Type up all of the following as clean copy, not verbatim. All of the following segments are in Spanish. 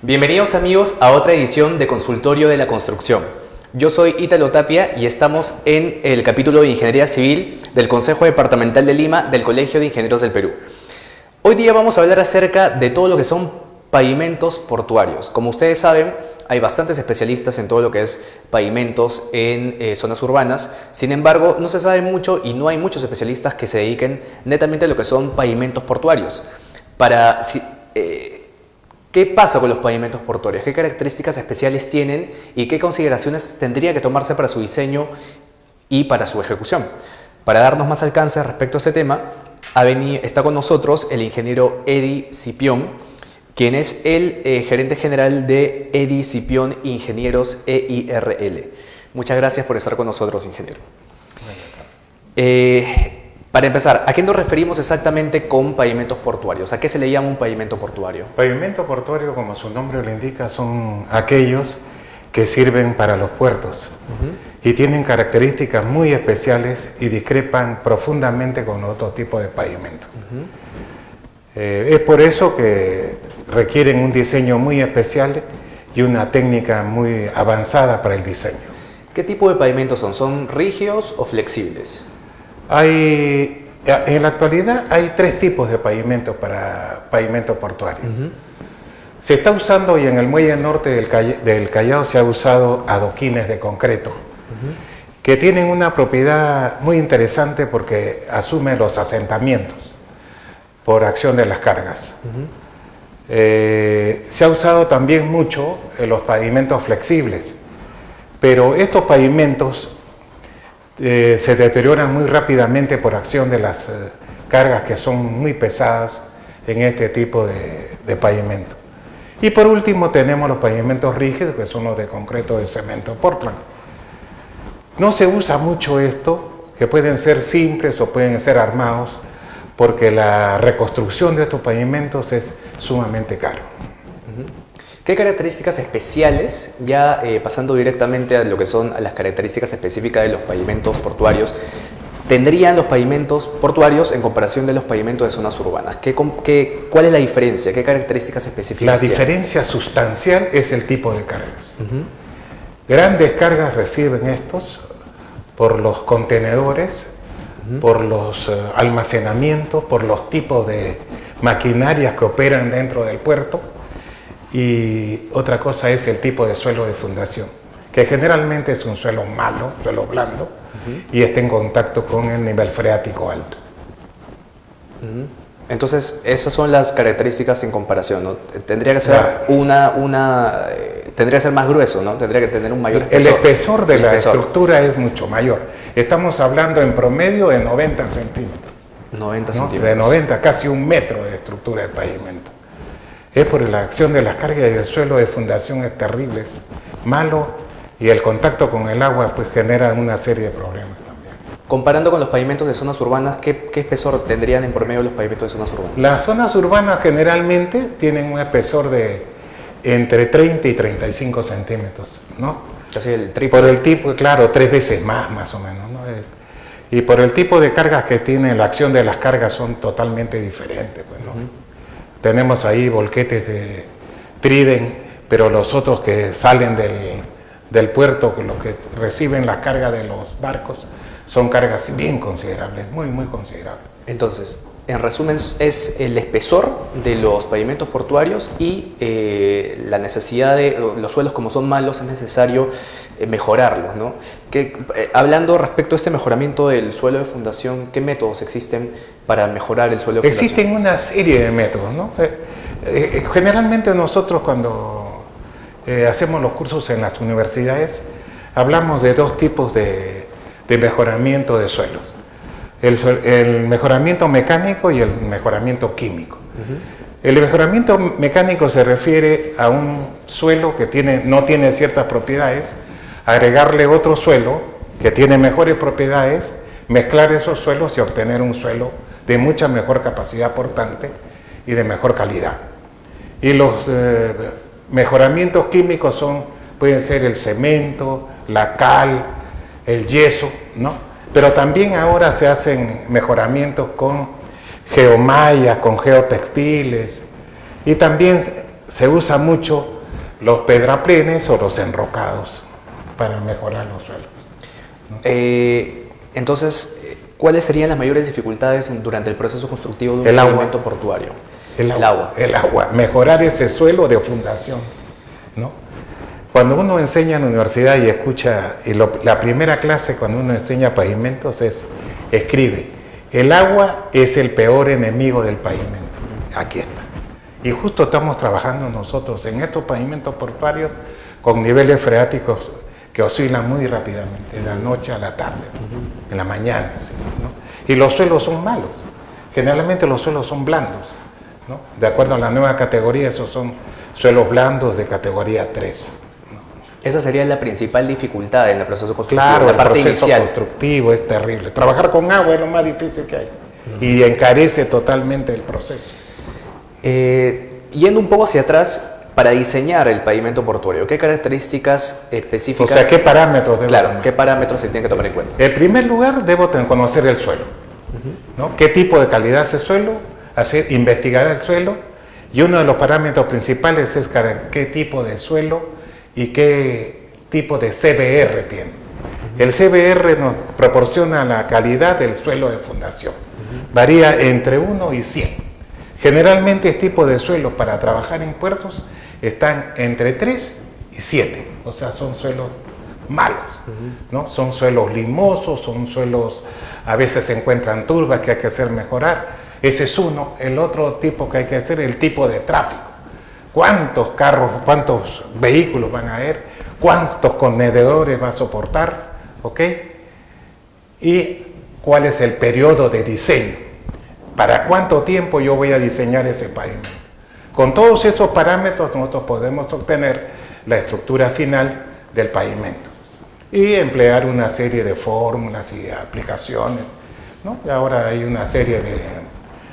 Bienvenidos amigos a otra edición de Consultorio de la Construcción. Yo soy Ítalo Tapia y estamos en el capítulo de Ingeniería Civil del Consejo Departamental de Lima del Colegio de Ingenieros del Perú. Hoy día vamos a hablar acerca de todo lo que son pavimentos portuarios. Como ustedes saben, hay bastantes especialistas en todo lo que es pavimentos en zonas urbanas. Sin embargo, no se sabe mucho y no hay muchos especialistas que se dediquen netamente a lo que son pavimentos portuarios. ¿Qué pasa con los pavimentos portuarios? ¿Qué características especiales tienen y qué consideraciones tendría que tomarse para su diseño y para su ejecución? Para darnos más alcance respecto a este tema, está con nosotros el ingeniero Eddie Cipión, quien es el gerente general de Eddie Cipión Ingenieros EIRL. Muchas gracias por estar con nosotros, ingeniero. Para empezar, ¿a qué nos referimos exactamente con pavimentos portuarios? ¿A qué se le llama un pavimento portuario? Pavimento portuario, como su nombre lo indica, son aquellos que sirven para los puertos y tienen características muy especiales y discrepan profundamente con otro tipo de pavimentos. Es por eso que requieren un diseño muy especial y una técnica muy avanzada para el diseño. ¿Qué tipo de pavimentos son? ¿Son rígidos o flexibles? En la actualidad hay tres tipos de pavimentos para pavimentos portuarios. Se está usando, y en el muelle norte del Callao se ha usado adoquines de concreto, que tienen una propiedad muy interesante porque asume los asentamientos por acción de las cargas. Se ha usado también mucho los pavimentos flexibles, pero estos pavimentos se deterioran muy rápidamente por acción de las cargas que son muy pesadas en este tipo de pavimento. Y por último tenemos los pavimentos rígidos, que son los de concreto de cemento Portland. No se usa mucho esto, que pueden ser simples o pueden ser armados, porque la reconstrucción de estos pavimentos es sumamente caro. ¿Qué características especiales, ya pasando directamente a lo que son las características específicas de los pavimentos portuarios, tendrían los pavimentos portuarios en comparación de los pavimentos de zonas urbanas? ¿Cuál es la diferencia? ¿Qué características específicas tienen? La diferencia sustancial es el tipo de cargas. Grandes cargas reciben estos por los contenedores, por los almacenamientos, por los tipos de maquinarias que operan dentro del puerto. Y otra cosa es el tipo de suelo de fundación, que generalmente es un suelo malo, suelo blando, y está en contacto con el nivel freático alto. Entonces, esas son las características en comparación, ¿no? Tendría que ser tendría que ser más grueso, ¿no? Tendría que tener un mayor espesor. El espesor de la estructura es mucho mayor. Estamos hablando en promedio de 90 centímetros. 90 ¿no? centímetros. De 90, casi un metro de estructura de pavimento. Es por la acción de las cargas y el suelo de fundación es terrible, es malo, y el contacto con el agua pues genera una serie de problemas también. Comparando con los pavimentos de zonas urbanas, ¿qué espesor tendrían en promedio los pavimentos de zonas urbanas? Las zonas urbanas generalmente tienen un espesor de entre 30 y 35 centímetros, ¿no? Casi el triple. Por el tipo, claro, 3 veces más o menos, ¿no? Y por el tipo de cargas que tiene, la acción de las cargas son totalmente diferentes, pues, ¿no? Tenemos ahí volquetes de Trident, pero los otros que salen del puerto, los que reciben la carga de los barcos, son cargas bien considerables, muy considerables. Entonces, en resumen, es el espesor de los pavimentos portuarios y la necesidad de los suelos, como son malos, es necesario mejorarlos, ¿no? Hablando respecto a este mejoramiento del suelo de fundación, ¿qué métodos existen para mejorar el suelo de fundación? Existen una serie de métodos, ¿no? Generalmente nosotros cuando hacemos los cursos en las universidades hablamos de dos tipos de mejoramiento de suelos. El mejoramiento mecánico y el mejoramiento químico. El mejoramiento mecánico se refiere a un suelo que no tiene ciertas propiedades, agregarle otro suelo que tiene mejores propiedades, mezclar esos suelos y obtener un suelo de mucha mejor capacidad portante y de mejor calidad. Y los mejoramientos químicos pueden ser el cemento, la cal, el yeso, ¿no? Pero también ahora se hacen mejoramientos con geomallas, con geotextiles, y también se usa mucho los pedraplenes o los enrocados para mejorar los suelos. Entonces, ¿cuáles serían las mayores dificultades durante el proceso constructivo de un El agua. pavimento portuario? El agua, mejorar ese suelo de fundación, ¿no? Cuando uno enseña en la universidad y escucha, la primera clase cuando uno enseña pavimentos escribe, el agua es el peor enemigo del pavimento. Aquí está. Y justo estamos trabajando nosotros en estos pavimentos portuarios con niveles freáticos que oscilan muy rápidamente, de la noche a la tarde, en la mañana, ¿sí? ¿no? Y los suelos son malos. Generalmente los suelos son blandos, ¿no? De acuerdo a la nueva categoría, esos son suelos blandos de categoría 3. Esa sería la principal dificultad en el proceso constructivo, Claro, la el parte proceso inicial. constructivo es terrible. Trabajar con agua es lo más difícil que hay. Y encarece totalmente el proceso. Yendo un poco hacia atrás, para diseñar el pavimento portuario, ¿qué características específicas? O sea, ¿qué parámetros debo Claro, tomar? ¿qué parámetros se tienen que tomar en cuenta? En primer lugar, debo conocer el suelo, ¿no? ¿Qué tipo de calidad es el suelo? Investigar el suelo. Y uno de los parámetros principales es qué tipo de suelo y qué tipo de CBR tiene. El CBR nos proporciona la calidad del suelo de fundación. Varía entre 1 y 100. Generalmente este tipo de suelos para trabajar en puertos están entre 3 y 7. O sea, son suelos malos, ¿no? Son suelos limosos, son suelos, a veces se encuentran turbas que hay que hacer mejorar. Ese es uno. El otro tipo que hay que hacer es el tipo de tráfico. ¿Cuántos carros, cuántos vehículos van a ir? ¿Cuántos contenedores va a soportar? ¿Ok? Y cuál es el periodo de diseño. ¿Para cuánto tiempo yo voy a diseñar ese pavimento? Con todos esos parámetros nosotros podemos obtener la estructura final del pavimento y emplear una serie de fórmulas y aplicaciones, ¿no? Y ahora hay una serie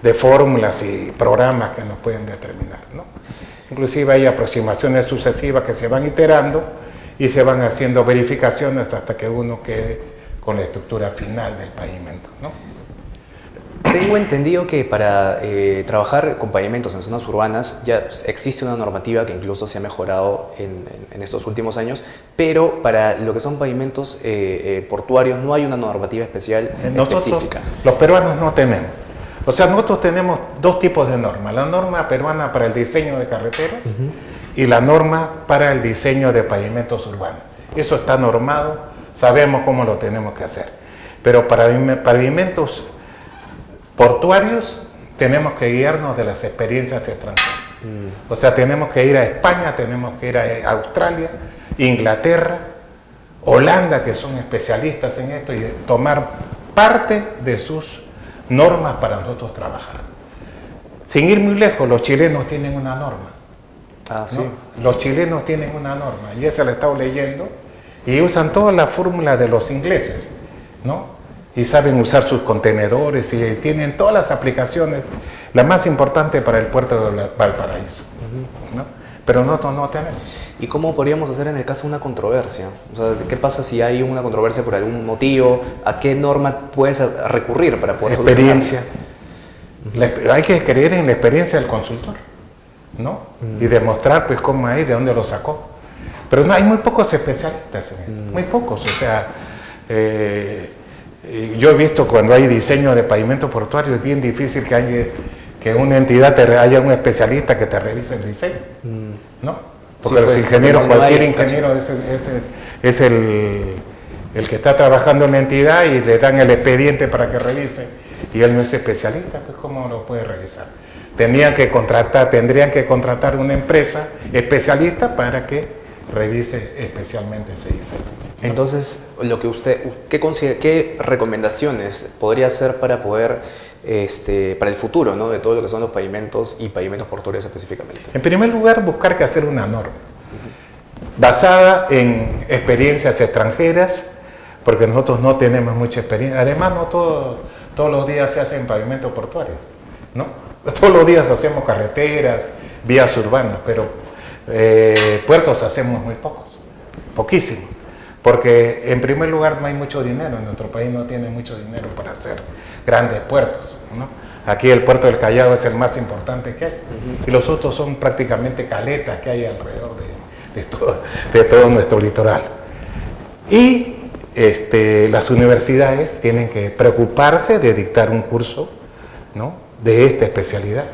de fórmulas y programas que nos pueden determinar, ¿no? Inclusive hay aproximaciones sucesivas que se van iterando y se van haciendo verificaciones hasta que uno quede con la estructura final del pavimento, ¿no? Tengo entendido que para trabajar con pavimentos en zonas urbanas ya existe una normativa que incluso se ha mejorado en estos últimos años, pero para lo que son pavimentos portuarios no hay una normativa especial específica. Los peruanos no tenemos. O sea, nosotros tenemos dos tipos de normas. La norma peruana para el diseño de carreteras y la norma para el diseño de pavimentos urbanos. Eso está normado, sabemos cómo lo tenemos que hacer. Pero para pavimentos portuarios tenemos que guiarnos de las experiencias extranjeras. O sea, tenemos que ir a España, tenemos que ir a Australia, Inglaterra, Holanda, que son especialistas en esto, y tomar parte de sus normas para nosotros trabajar. Sin ir muy lejos, los chilenos tienen una norma. Ah, sí. ¿No? Los chilenos tienen una norma, y esa la he estado leyendo, y usan toda la fórmula de los ingleses, ¿no? Y saben usar sus contenedores y tienen todas las aplicaciones, la más importante para el puerto de Valparaíso, ¿no? Pero nosotros no tenemos. ¿Y cómo podríamos hacer en el caso de una controversia? O sea, ¿qué pasa si hay una controversia por algún motivo? ¿A qué norma puedes recurrir para poder Experiencia. Hay que creer en la experiencia del consultor, ¿no? Y demostrar pues cómo hay, de dónde lo sacó. Pero no, hay muy pocos especialistas en esto, muy pocos. O sea, yo he visto cuando hay diseño de pavimento portuario, es bien difícil que una entidad haya un especialista que te revise el diseño, ¿no? Porque Sí, los pues, ingenieros, no cualquier hay, ingeniero es el que está trabajando en la entidad y le dan el expediente para que revise, y él no es especialista, pues ¿cómo lo puede revisar? Tendrían que contratar una empresa especialista para que revise especialmente ese diseño. Entonces, lo que ¿qué recomendaciones podría hacer para poder, para el futuro, ¿no? De todo lo que son los pavimentos y pavimentos portuarios específicamente? En primer lugar, buscar que hacer una norma basada en experiencias extranjeras, porque nosotros no tenemos mucha experiencia. Además, no todos los días se hacen pavimentos portuarios, ¿no? Todos los días hacemos carreteras, vías urbanas, pero puertos hacemos muy pocos, poquísimos. Porque en primer lugar no hay mucho dinero, en nuestro país no tiene mucho dinero para hacer grandes puertos, ¿no? Aquí el puerto del Callao es el más importante que hay. Y los otros son prácticamente caletas que hay alrededor de todo nuestro litoral. Y las universidades tienen que preocuparse de dictar un curso, ¿no?, de esta especialidad.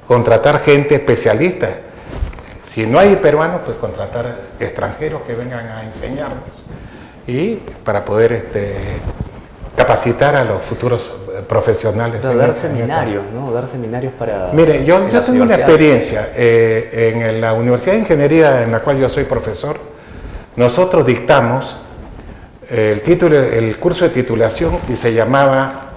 Contratar gente especialista. Si no hay peruanos, pues contratar extranjeros que vengan a enseñarnos. Y para poder capacitar a los futuros profesionales. Pero dar seminarios, ¿no? Dar seminarios para... Mire, yo tengo una experiencia. En la Universidad de Ingeniería en la cual yo soy profesor, nosotros dictamos el curso de titulación y se llamaba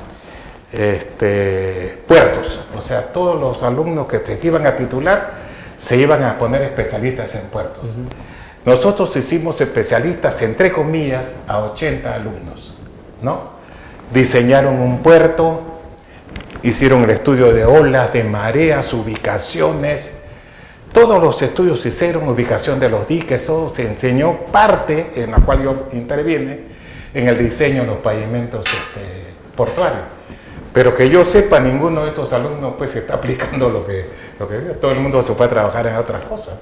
puertos. O sea, todos los alumnos que se iban a titular se iban a poner especialistas en puertos. Nosotros hicimos especialistas, entre comillas, a 80 alumnos, ¿no? Diseñaron un puerto, hicieron el estudio de olas, de mareas, ubicaciones. Todos los estudios se hicieron, ubicación de los diques, todo se enseñó, parte en la cual yo interviene en el diseño de los pavimentos portuarios. Pero que yo sepa, ninguno de estos alumnos pues está aplicando lo que todo el mundo se fue a trabajar en otras cosas,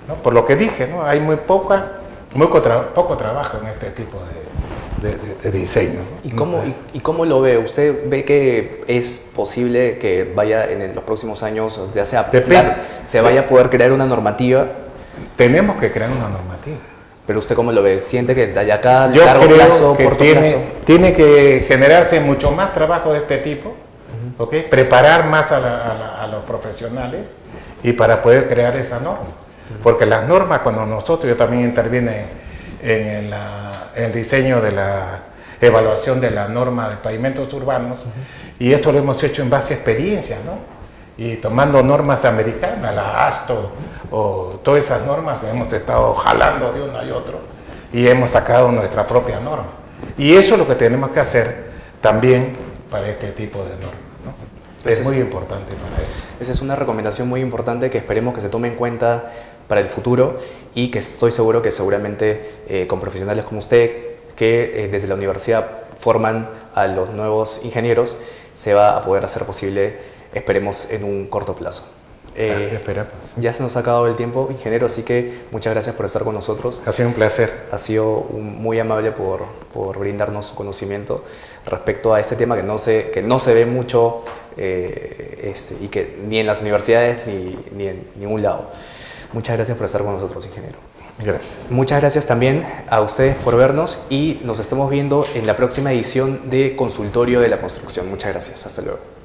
¿no? Por lo que dije, ¿no? Hay muy poco trabajo en este tipo de diseño, ¿no? ¿Y cómo lo ve? ¿Usted ve que es posible que vaya en los próximos años, ya sea se vaya a poder crear una normativa? Tenemos que crear una normativa. Pero usted cómo lo ve, ¿siente que de acá yo largo creo plazo, que corto plazo? Tiene que generarse mucho más trabajo de este tipo, ¿okay? Preparar más a los profesionales y para poder crear esa norma. Porque las normas, cuando yo también intervine en el diseño de la evaluación de la norma de pavimentos urbanos, y esto lo hemos hecho en base a experiencia, ¿no? Y tomando normas americanas, la ASTO o todas esas normas, hemos estado jalando de uno y otro y hemos sacado nuestra propia norma. Y eso es lo que tenemos que hacer también para este tipo de normas, ¿no? Es muy importante para eso. Esa es una recomendación muy importante que esperemos que se tome en cuenta para el futuro y que estoy seguro que seguramente con profesionales como usted, que desde la universidad forman a los nuevos ingenieros, se va a poder hacer posible, esperemos, en un corto plazo. Esperamos. Ya se nos ha acabado el tiempo, ingeniero, así que muchas gracias por estar con nosotros. Ha sido un placer. Ha sido muy amable por brindarnos su conocimiento respecto a este tema que no se ve mucho y que ni en las universidades ni en ningún lado. Muchas gracias por estar con nosotros, ingeniero. Gracias. Muchas gracias también a ustedes por vernos y nos estamos viendo en la próxima edición de Consultorio de la Construcción. Muchas gracias. Hasta luego.